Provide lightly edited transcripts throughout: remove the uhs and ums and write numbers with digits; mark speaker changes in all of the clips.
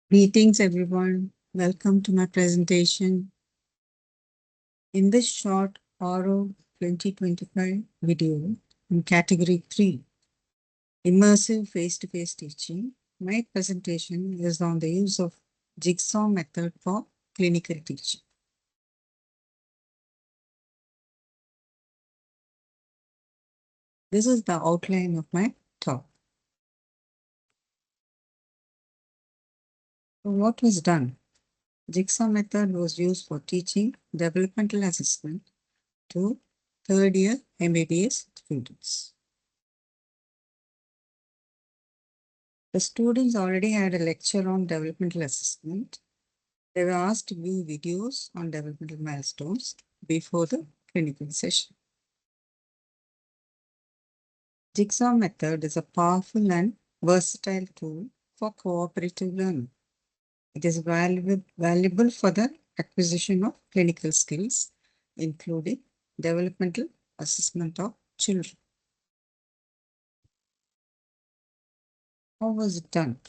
Speaker 1: Greetings everyone. Welcome to my presentation. In this short Auro 2025 video in category 3, immersive face-to-face teaching, my presentation is on the use of Jigsaw method for clinical teaching. This is the outline of my talk. So what was done? Jigsaw method was used for teaching developmental assessment to third year MBBS students. The students already had a lecture on developmental assessment. They were asked to view videos on developmental milestones before the clinical session. Jigsaw method is a powerful and versatile tool for cooperative learning. It is valuable for the acquisition of clinical skills, including developmental assessment of children. How was it done?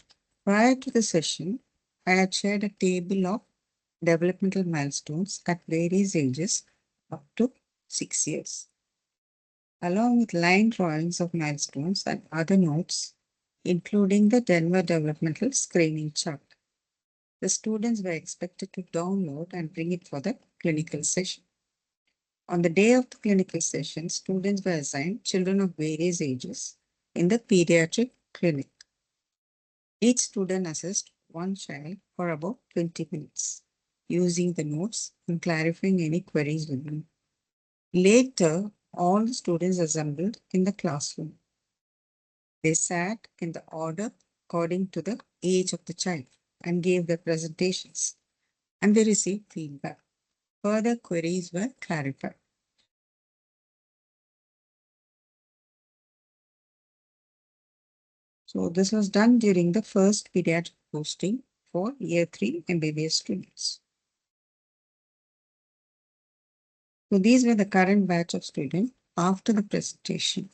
Speaker 1: Prior to the session, I had shared a table of developmental milestones at various ages up to 6 years, along with line drawings of milestones and other notes, including the Denver Developmental Screening Chart. The students were expected to download and bring it for the clinical session. On the day of the clinical session, students were assigned children of various ages in the pediatric clinic. Each student assessed one child for about 20 minutes, using the notes and clarifying any queries with them. Later, all the students assembled in the classroom. They sat in the order according to the age of the child and gave their presentations, and they received feedback. Further queries were clarified. So this was done during the first pediatric posting for Year 3 MBBS students. So these were the current batch of students after the presentation.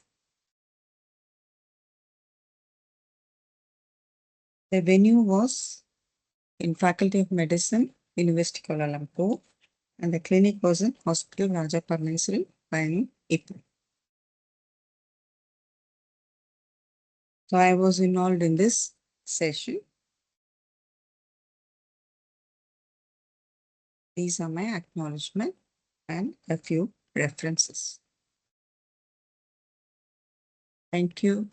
Speaker 1: The venue was in Faculty of Medicine, University Kuala Lumpur, and the clinic was in Hospital Raja Parmeswari, Bangalore, April. So I was involved in this session. These are my acknowledgement and a few references. Thank you.